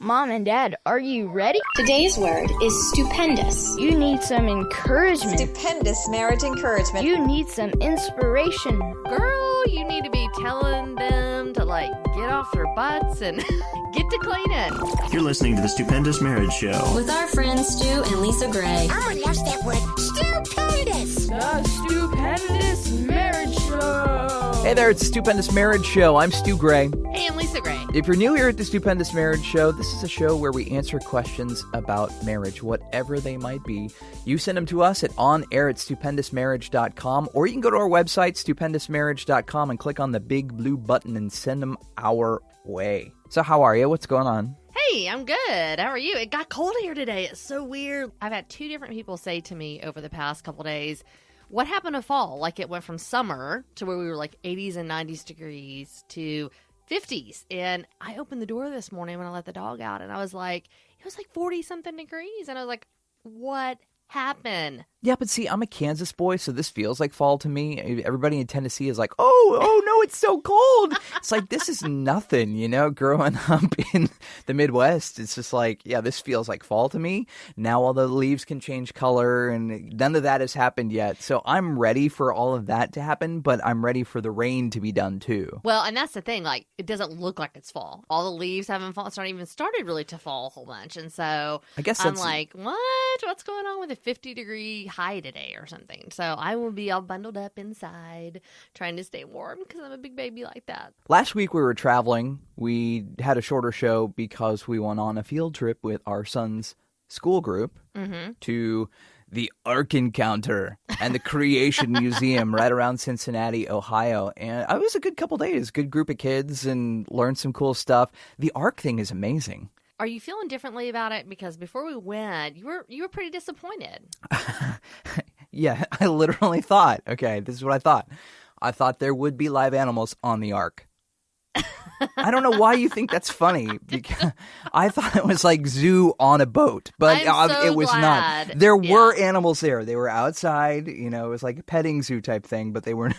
Mom and Dad, are you ready? Today's word is stupendous. You need some encouragement. Stupendous marriage encouragement. You need some inspiration. Girl, you need to be telling them to, get off their butts and get to cleaning. You're listening to the Stupendous Marriage Show. With our friends Stu and Lisa Gray. I would love that word. Stupendous. The Stupendous Marriage Show. Hey there, it's Stupendous Marriage Show. I'm Stu Gray. Hey, I'm Lisa Gray. If you're new here at the Stupendous Marriage Show, this is a show where we answer questions about marriage, whatever they might be. You send them to us at onair@stupendousmarriage.com, or you can go to our website, stupendousmarriage.com, and click on the big blue button and send them our way. So how are you? What's going on? Hey, I'm good. How are you? It got cold here today. It's so weird. I've had two different people say to me over the past couple days, what happened to fall? Like it went from summer to where we were 80s and 90s degrees to 50s. And I opened the door this morning when I let the dog out, and I was like, it was 40-something degrees. And I was like, what happened? Yeah, but see, I'm a Kansas boy, so this feels like fall to me. Everybody in Tennessee is like, oh no, it's so cold. It's like, this is nothing, growing up in the Midwest. It's just this feels like fall to me. Now all the leaves can change color, and none of that has happened yet. So I'm ready for all of that to happen, but I'm ready for the rain to be done too. Well, and that's the thing. It doesn't look like it's fall. All the leaves haven't fallen. It's not even started really to fall a whole bunch. And so I guess I'm like, what? What's going on with a 50-degree high today or something? So I will be all bundled up inside trying to stay warm because I'm a big baby like that. Last week we were traveling. We had a shorter show because we went on a field trip with our son's school group to the Ark Encounter and the Creation Museum right around Cincinnati, Ohio. And it was a good couple days, good group of kids, and learned some cool stuff. The Ark thing is amazing. Are you feeling differently about it? Because before we went, you were pretty disappointed. Yeah, I literally thought, okay, this is what I thought. I thought there would be live animals on the Ark. I don't know why you think that's funny, because I thought it was like zoo on a boat, but it was glad. not. There were animals there. They were outside, it was like a petting zoo type thing, but they were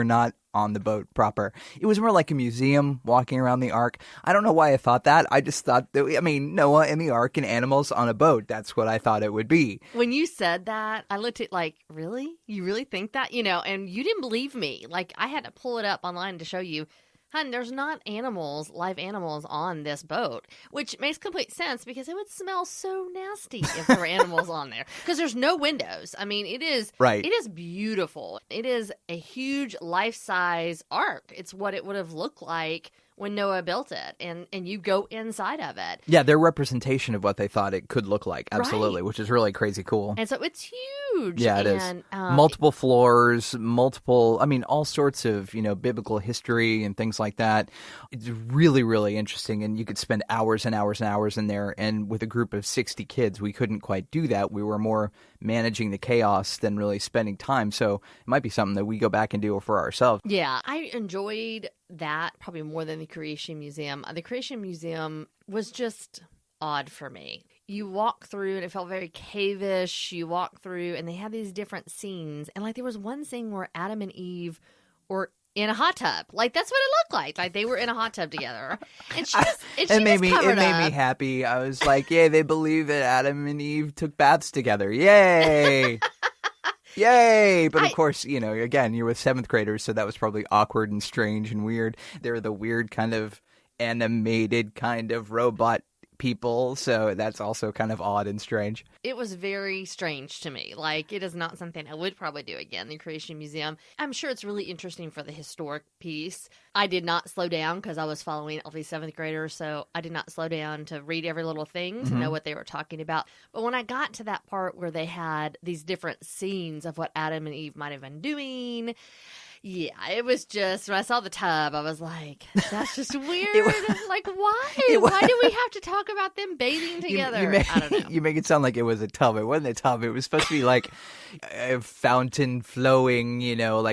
not on the boat proper. It was more like a museum walking around the Ark. I don't know why I thought that. I just thought that, Noah and the Ark and animals on a boat. That's what I thought it would be. When you said that, I looked at really? You really think that? And you didn't believe me. I had to pull it up online to show you. Hun, there's not live animals on this boat, which makes complete sense because it would smell so nasty if there were animals on there. Because there's no windows. It is right. It is beautiful. It is a huge life-size ark. It's what it would have looked like when Noah built it, and you go inside of it. Yeah, their representation of what they thought it could look like, absolutely, right. Which is really crazy cool. And so it's huge. Yeah, it is. Multiple floors, all sorts of, biblical history and things like that. It's really, really interesting, and you could spend hours and hours and hours in there, and with a group of 60 kids, we couldn't quite do that. We were more managing the chaos than really spending time, so it might be something that we go back and do for ourselves. Yeah, I enjoyed that probably more than the Creation Museum. The Creation Museum was just odd for me. You walk through and it felt very cave-ish. You walk through and they had these different scenes. And there was one scene where Adam and Eve were in a hot tub. That's what it looked like. They were in a hot tub together. And it made me happy. I was like, yeah, they believe that Adam and Eve took baths together. Yay! Yay! But of course, again, you're with 7th graders, so that was probably awkward and strange and weird. They're the weird kind of animated kind of robot people, so that's also kind of odd and strange. It was very strange to me. It is not something I would probably do again, the Creation Museum. I'm sure it's really interesting for the historic piece. I did not slow down because I was following all these 7th graders, so I did not slow down to read every little thing to know what they were talking about. But when I got to that part where they had these different scenes of what Adam and Eve might have been doing, yeah, it was just, when I saw the tub, I was like, that's just weird. Why? Why do we have to talk about them bathing together? I don't know. You make it sound like it was a tub. It wasn't a tub. It was supposed to be like a fountain flowing,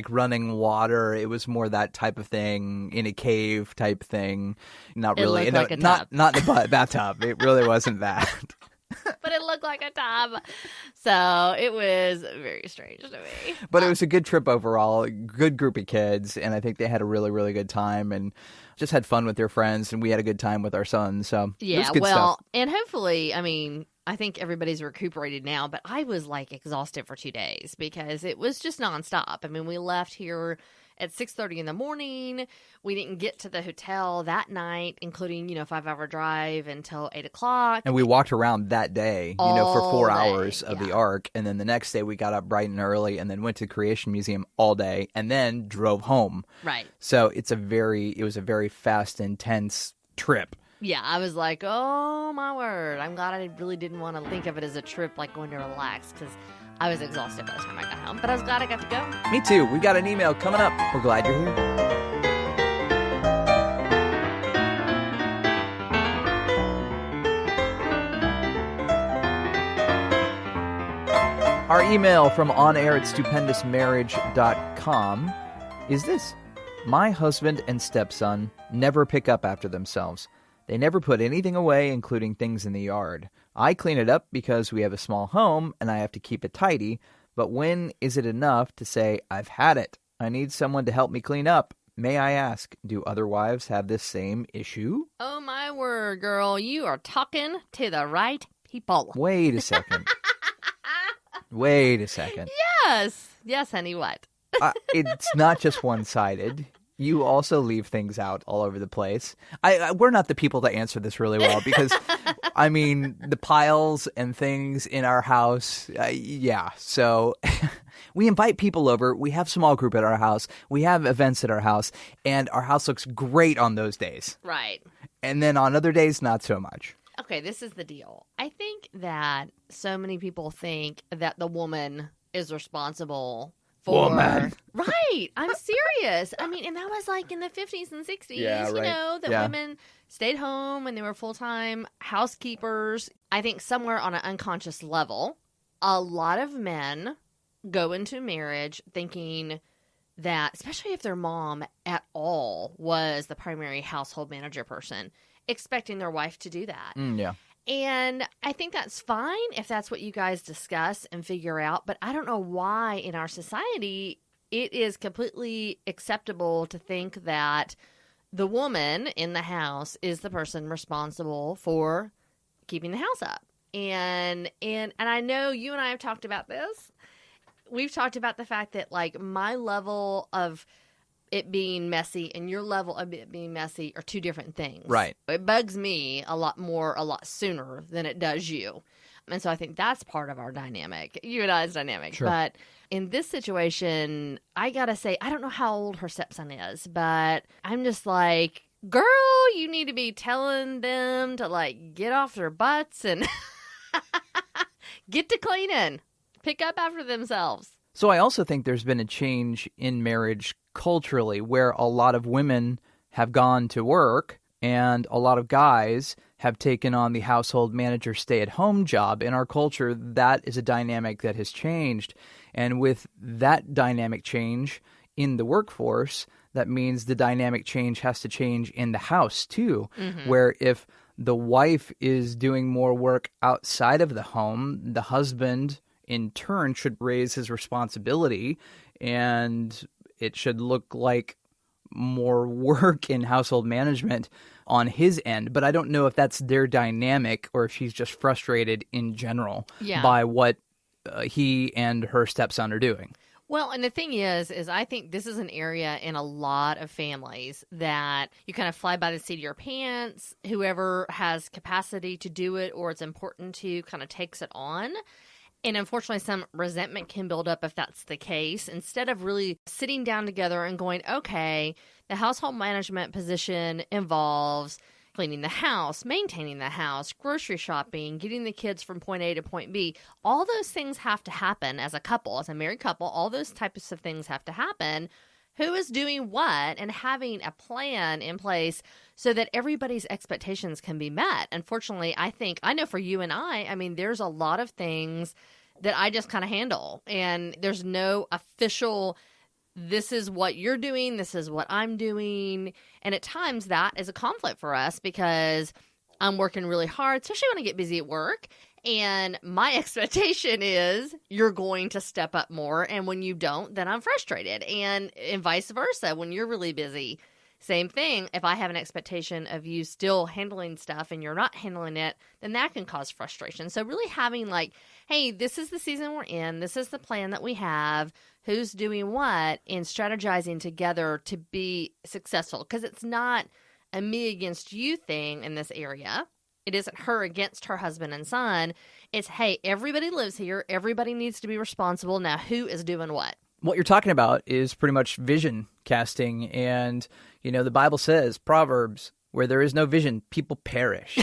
running water. It was more that type of thing, in a cave type thing. Not really. It looked like a tub. Not in the bathtub. It really wasn't that. But it looked look like a tub. So it was very strange to me. But it was a good trip overall, good group of kids, and I think they had a really, really good time and just had fun with their friends, and we had a good time with our son. So it was good stuff. And hopefully, I mean, I think everybody's recuperated now, but I was like exhausted for 2 days because it was just nonstop. I mean, we left here at 6:30 in the morning. We didn't get to the hotel that night, including, 5-hour drive until 8 o'clock. And we walked around that day, for All 4 day, hours of the Ark. And then the next day we got up bright and early and then went to the Creation Museum all day and then drove home. Right. So it was a very fast, intense trip. Yeah, I was like, oh my word. I'm glad I really didn't want to think of it as a trip, like going to relax, because I was exhausted by the time I got home. But I was glad I got to go. Me too. We got an email coming up. We're glad you're here. Our email from onair@stupendousmarriage.com is this. My husband and stepson never pick up after themselves. They never put anything away, including things in the yard. I clean it up because we have a small home and I have to keep it tidy. But when is it enough to say, I've had it? I need someone to help me clean up. May I ask, do other wives have this same issue? Oh my word, girl. You are talking to the right people. Wait a second. Wait a second. Yes. Yes, honey, what? It's not just one-sided. You also leave things out all over the place. We're not the people to answer this really well because, I mean, the piles and things in our house, yeah. So we invite people over. We have small group at our house. We have events at our house. And our house looks great on those days. Right. And then on other days, not so much. Okay, this is the deal. I think that so many people think that the woman is responsible for... Woman. Right. I'm serious. I mean, and that was like in the 50s and 60s, Yeah, right. that Yeah. women stayed home and they were full-time housekeepers. I think somewhere on an unconscious level, a lot of men go into marriage thinking that, especially if their mom at all was the primary household manager person, expecting their wife to do that. Yeah. And I think that's fine if that's what you guys discuss and figure out. But I don't know why in our society it is completely acceptable to think that the woman in the house is the person responsible for keeping the house up. And I know you and I have talked about this. We've talked about the fact that, like, my level of it being messy and your level of it being messy are two different things. Right. It bugs me a lot sooner than it does you. And so I think that's part of our dynamic, you and I's dynamic. Sure. But in this situation, I got to say, I don't know how old her stepson is, but I'm just like, girl, you need to be telling them to, like, get off their butts and get to cleaning, pick up after themselves. So I also think there's been a change in marriage culturally where a lot of women have gone to work and a lot of guys have taken on the household manager stay-at-home job. In our culture, that is a dynamic that has changed. And with that dynamic change in the workforce, that means the dynamic change has to change in the house too, where if the wife is doing more work outside of the home, the husband in turn should raise his responsibility, and it should look like more work in household management on his end. But I don't know if that's their dynamic or if she's just frustrated in general by what he and her stepson are doing. Well, and the thing is I think this is an area in a lot of families that you kind of fly by the seat of your pants. Whoever has capacity to do it or it's important to kind of takes it on. And unfortunately, some resentment can build up if that's the case. Instead of really sitting down together and going, okay, the household management position involves cleaning the house, maintaining the house, grocery shopping, getting the kids from point A to point B. All those things have to happen as a couple, as a married couple. All those types of things have to happen. Who is doing what, and having a plan in place so that everybody's expectations can be met. Unfortunately, I know for you and I mean, there's a lot of things that I just kind of handle, and there's no official, this is what you're doing, this is what I'm doing. And at times that is a conflict for us because I'm working really hard, especially when I get busy at work. And my expectation is you're going to step up more. And when you don't, then I'm frustrated. And vice versa. When you're really busy, same thing. If I have an expectation of you still handling stuff and you're not handling it, then that can cause frustration. So really having like, hey, this is the season we're in. This is the plan that we have. Who's doing what, and strategizing together to be successful. Because it's not a me against you thing in this area. It isn't her against her husband and son. It's, hey, everybody lives here. Everybody needs to be responsible. Now, who is doing what? What you're talking about is pretty much vision casting. And, you know, the Bible says, Proverbs, where there is no vision, people perish.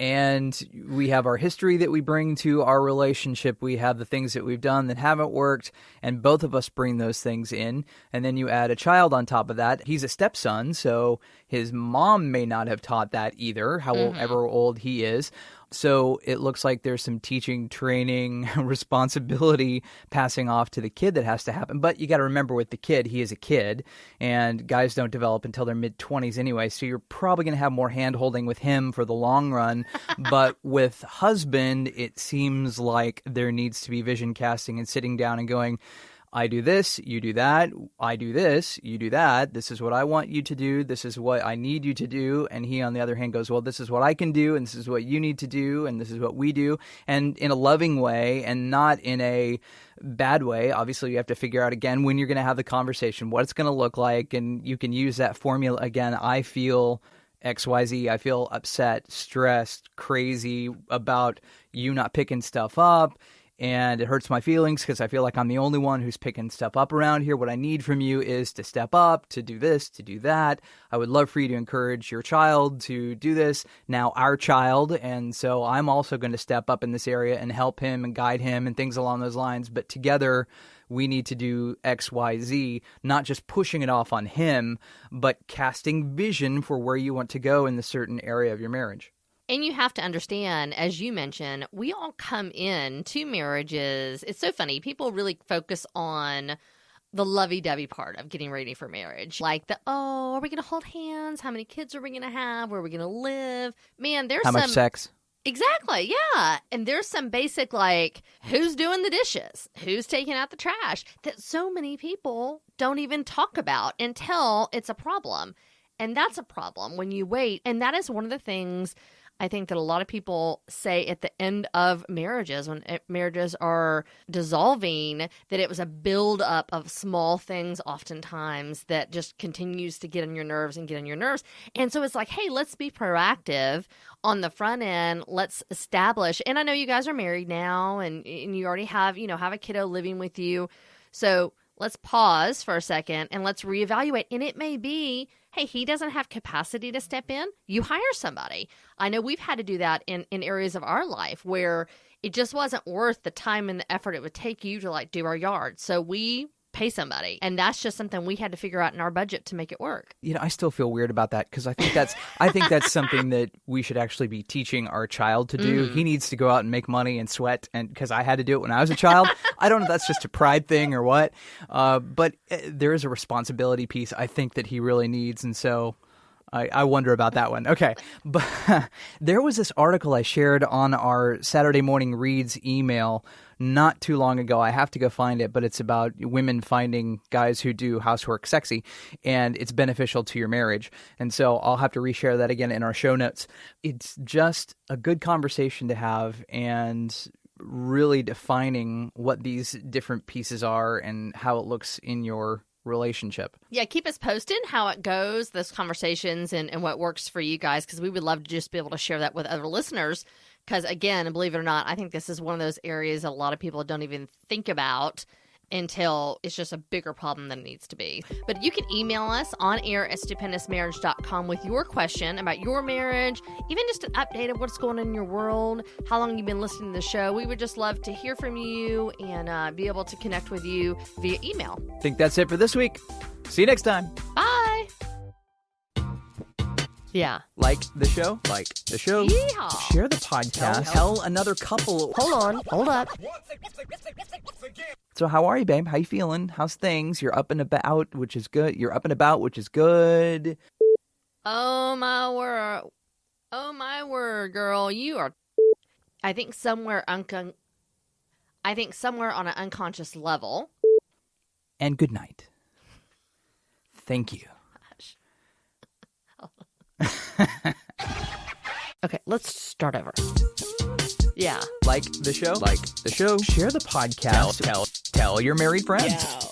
And we have our history that we bring to our relationship. We have the things that we've done that haven't worked, and both of us bring those things in. And then you add a child on top of that. He's a stepson, so his mom may not have taught that either, however old he is. So it looks like there's some teaching, training, responsibility passing off to the kid that has to happen. But you got to remember with the kid, he is a kid, and guys don't develop until their mid-20s anyway. So you're probably going to have more hand-holding with him for the long run. But with husband, it seems like there needs to be vision casting and sitting down and going, I do this, you do that, I do this, you do that, this is what I want you to do, this is what I need you to do, and he on the other hand goes, well, this is what I can do, and this is what you need to do, and this is what we do, and in a loving way, and not in a bad way. Obviously, you have to figure out, again, when you're going to have the conversation, what it's going to look like, and you can use that formula, again, I feel XYZ, I feel upset, stressed, crazy about you not picking stuff up, and it hurts my feelings because I feel like I'm the only one who's picking stuff up around here. What I need from you is to step up, to do this, to do that. I would love for you to encourage your child to do this, now our child, and so I'm also going to step up in this area and help him and guide him and things along those lines. But together, we need to do X, Y, Z, not just pushing it off on him, but casting vision for where you want to go in the certain area of your marriage. And you have to understand, as you mentioned, we all come in to marriages. It's so funny. People really focus on the lovey-dovey part of getting ready for marriage. Like are we going to hold hands? How many kids are we going to have? Where are we going to live? Man, there's How much sex? Exactly, yeah. And there's some basic, like, who's doing the dishes? Who's taking out the trash? That so many people don't even talk about until it's a problem. And that's a problem when you wait. And that is one of the things I think that a lot of people say at the end of marriages, when marriages are dissolving, that it was a buildup of small things oftentimes that just continues to get on your nerves and get on your nerves. And so it's like, hey, let's be proactive on the front end. Let's establish, and I know you guys are married now and you already have a kiddo living with you. So let's pause for a second and let's reevaluate. And it may be, hey, he doesn't have capacity to step in. You hire somebody. I know we've had to do that in areas of our life where it just wasn't worth the time and the effort it would take you to do our yard. So we pay somebody. And that's just something we had to figure out in our budget to make it work. I still feel weird about that because I think that's something that we should actually be teaching our child to do. He needs to go out and make money and sweat, and because I had to do it when I was a child. I don't know if that's just a pride thing or what, but there is a responsibility piece I think that he really needs, and so I wonder about that one. Okay, but there was this article I shared on our Saturday Morning Reads email not too long ago. I have to go find it, but it's about women finding guys who do housework sexy, and it's beneficial to your marriage. And so I'll have to reshare that again in our show notes. It's just a good conversation to have, and really defining what these different pieces are and how it looks in your relationship. Yeah, keep us posted how it goes, those conversations, and what works for you guys, because we would love to just be able to share that with other listeners. Because again, and believe it or not, I think this is one of those areas that a lot of people don't even think about until it's just a bigger problem than it needs to be. But you can email us on air at stupendousmarriage.com with your question about your marriage, even just an update of what's going on in your world, how long you've been listening to the show. We would just love to hear from you and be able to connect with you via email. I think that's it for this week. See you next time. Bye. Yeah. Like the show. Yeehaw. Share the podcast. Tell another couple. Hold up. So how are you, babe? How you feeling? How's things? You're up and about, which is good. Oh, my word, girl. You are I think somewhere on an unconscious level. And good night. Thank you. Okay, let's start over. Yeah. Like the show? Like the show. Share the podcast. Tell your married friends.